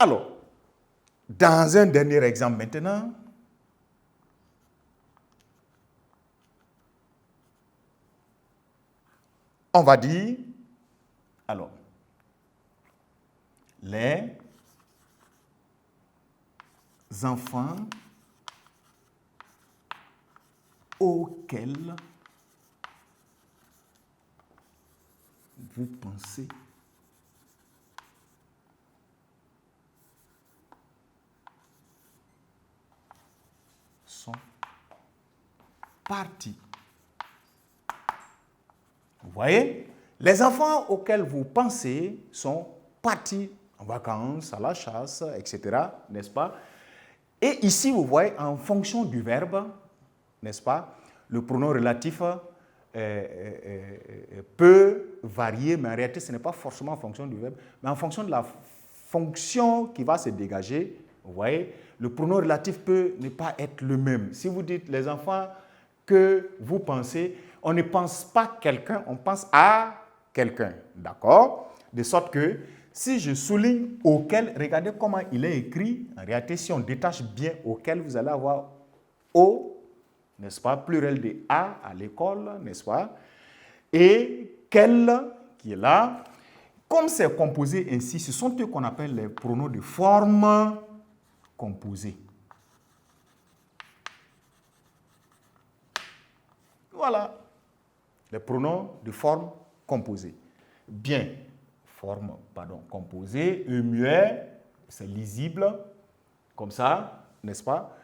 Alors, dans un dernier exemple maintenant, on va dire, alors, les enfants auxquels vous pensez sont partis. Vous voyez, les enfants auxquels vous pensez sont partis en vacances, à la chasse, etc., n'est-ce pas? Et ici, vous voyez, en fonction du verbe, n'est-ce pas, le pronom relatif peut varier, mais en réalité, ce n'est pas forcément en fonction du verbe, mais en fonction de la fonction qui va se dégager. Vous voyez, le pronom relatif peut ne pas être le même. Si vous dites les enfants que vous pensez, on ne pense pas quelqu'un, on pense à quelqu'un. D'accord? De sorte que si je souligne auquel, regardez comment il est écrit. En réalité, si on détache bien auquel, vous allez avoir au, n'est-ce pas, pluriel de à l'école, n'est-ce pas? Et quel, qui est là. Comme c'est composé ainsi, ce sont eux qu'on appelle les pronoms de forme composée. Voilà, les pronoms de forme composée. Bien, forme, pardon, composée, muet, c'est lisible, comme ça, n'est-ce pas?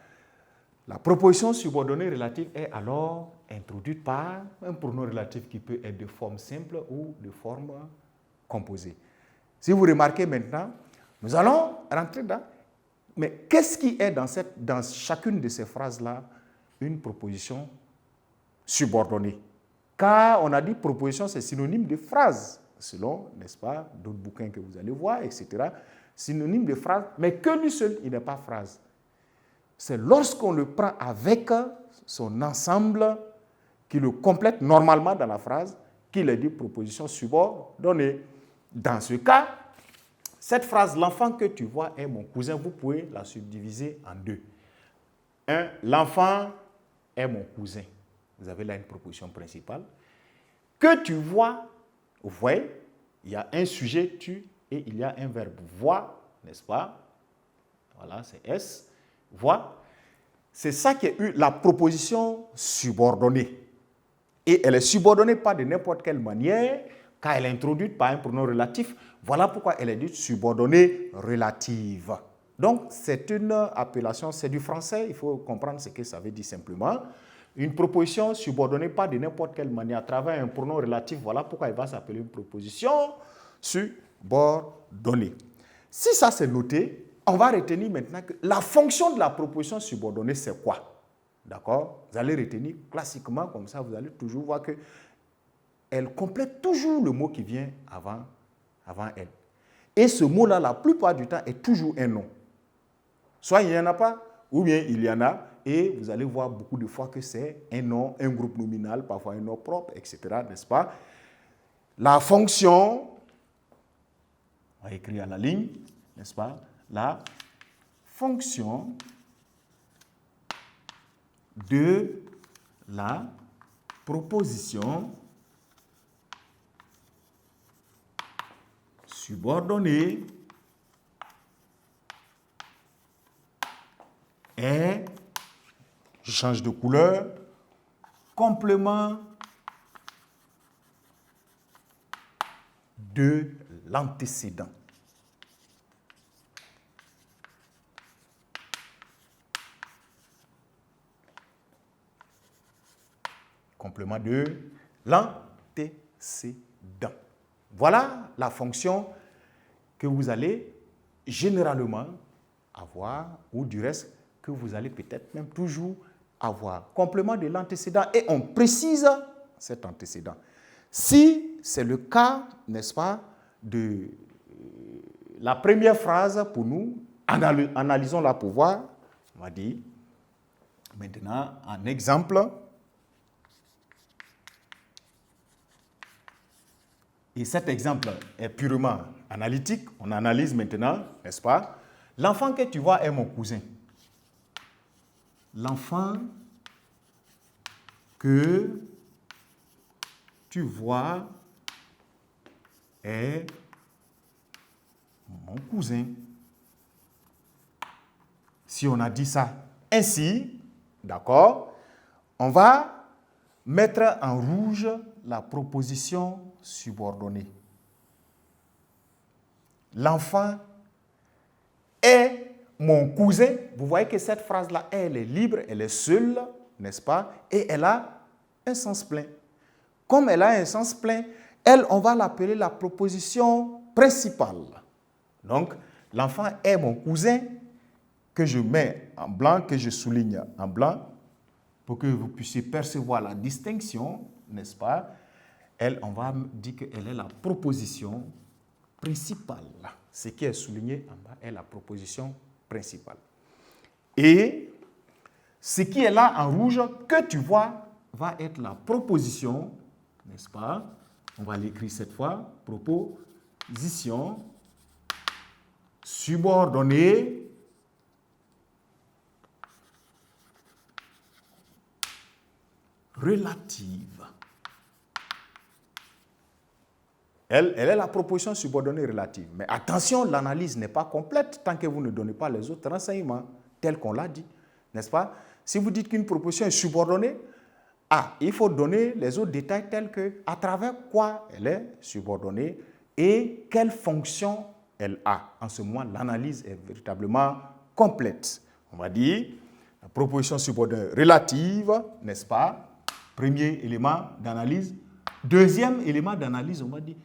La proposition subordonnée relative est alors introduite par un pronom relatif qui peut être de forme simple ou de forme composée. Si vous remarquez maintenant, nous allons rentrer dans... Mais qu'est-ce qui est dans chacune de ces phrases-là une proposition subordonnée? Car on a dit proposition, c'est synonyme de phrase, selon, n'est-ce pas, d'autres bouquins que vous allez voir, etc. Synonyme de phrase, mais que lui seul, il n'est pas phrase. C'est lorsqu'on le prend avec son ensemble, qui le complète normalement dans la phrase, qu'il est dit proposition subordonnée. Dans ce cas, cette phrase, l'enfant que tu vois est mon cousin, vous pouvez la subdiviser en deux. Un, l'enfant est mon cousin. Vous avez là une proposition principale. Que tu vois, vous voyez, il y a un sujet, tu, et il y a un verbe voir, n'est-ce pas? Voilà, c'est S. Voir. C'est ça qui est la proposition subordonnée. Et elle est subordonnée pas de n'importe quelle manière, car elle est introduite par un pronom relatif. Voilà pourquoi elle est dite subordonnée relative. Donc, c'est une appellation, c'est du français, il faut comprendre ce que ça veut dire simplement. Une proposition subordonnée pas de n'importe quelle manière à travers un pronom relatif, voilà pourquoi elle va s'appeler une proposition subordonnée. Si ça c'est noté, on va retenir maintenant que la fonction de la proposition subordonnée, c'est quoi? D'accord? Vous allez retenir classiquement, comme ça, vous allez toujours voir qu'elle complète toujours le mot qui vient avant elle. Et ce mot-là, la plupart du temps, est toujours un nom. Soit il n'y en a pas, ou bien il y en a, et vous allez voir beaucoup de fois que c'est un nom, un groupe nominal, parfois un nom propre, etc., n'est-ce pas? La fonction, on va écrire à la ligne, n'est-ce pas? La fonction de la proposition subordonnée est, je change de couleur, complément de l'antécédent. Complément de l'antécédent. Voilà la fonction que vous allez généralement avoir, ou du reste, que vous allez peut-être même toujours avoir. Complément de l'antécédent, et on précise cet antécédent. Si c'est le cas, n'est-ce pas, de la première phrase pour nous, analysons-la pour voir, on va dire, maintenant, un exemple. Et cet exemple est purement analytique. On analyse maintenant, n'est-ce pas? L'enfant que tu vois est mon cousin. L'enfant que tu vois est mon cousin. Si on a dit ça ainsi, d'accord, on va mettre en rouge la proposition subordonnée. L'enfant est mon cousin. Vous voyez que cette phrase-là, elle est libre, elle est seule, n'est-ce pas? Et elle a un sens plein. Comme elle a un sens plein, elle, on va l'appeler la proposition principale. Donc, l'enfant est mon cousin, que je mets en blanc, que je souligne en blanc, pour que vous puissiez percevoir la distinction, n'est-ce pas? Elle, on va dire qu'elle est la proposition principale. Ce qui est souligné en bas est la proposition principale. Et ce qui est là en rouge, que tu vois, va être la proposition, n'est-ce pas? On va l'écrire cette fois. Proposition subordonnée relative. Elle est la proposition subordonnée relative. Mais attention, l'analyse n'est pas complète tant que vous ne donnez pas les autres renseignements tels qu'on l'a dit. N'est-ce pas? Si vous dites qu'une proposition est subordonnée, il faut donner les autres détails tels que à travers quoi elle est subordonnée et quelle fonction elle a. En ce moment, l'analyse est véritablement complète. On va dire la proposition subordonnée relative, n'est-ce pas? Premier élément d'analyse. Deuxième élément d'analyse, on va dire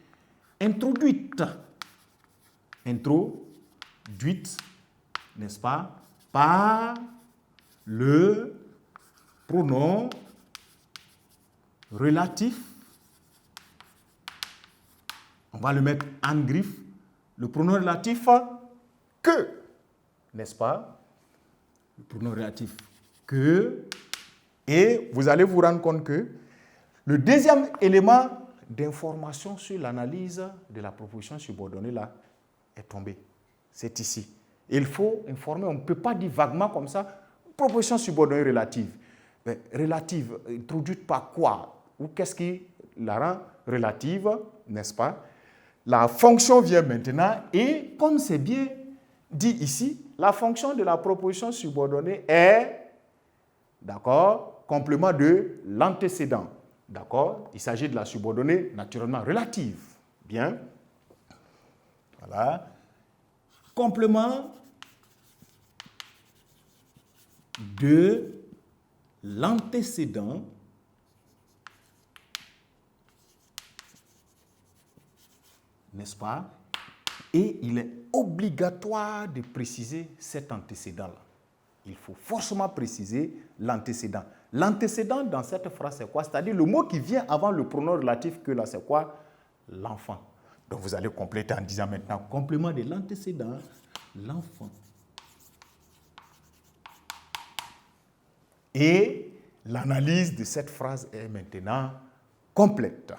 introduite. Introduite, n'est-ce pas? Par le pronom relatif. On va le mettre en griffe. Le pronom relatif que, n'est-ce pas? Le pronom relatif que. Et vous allez vous rendre compte que le deuxième élément d'information sur l'analyse de la proposition subordonnée là est tombé. C'est ici. Il faut informer, on ne peut pas dire vaguement comme ça, proposition subordonnée relative. Mais relative, introduite par quoi? Ou qu'est-ce qui la rend relative, n'est-ce pas? La fonction vient maintenant et, comme c'est bien dit ici, la fonction de la proposition subordonnée est, d'accord, complément de l'antécédent. D'accord? Il s'agit de la subordonnée naturellement relative. Bien. Voilà. Complément de l'antécédent n'est-ce pas? Et il est obligatoire de préciser cet antécédent-là. Il faut forcément préciser l'antécédent. L'antécédent dans cette phrase, c'est quoi? C'est-à-dire le mot qui vient avant le pronom relatif que là, c'est quoi? L'enfant. Donc vous allez compléter en disant maintenant complément de l'antécédent, l'enfant. Et l'analyse de cette phrase est maintenant complète.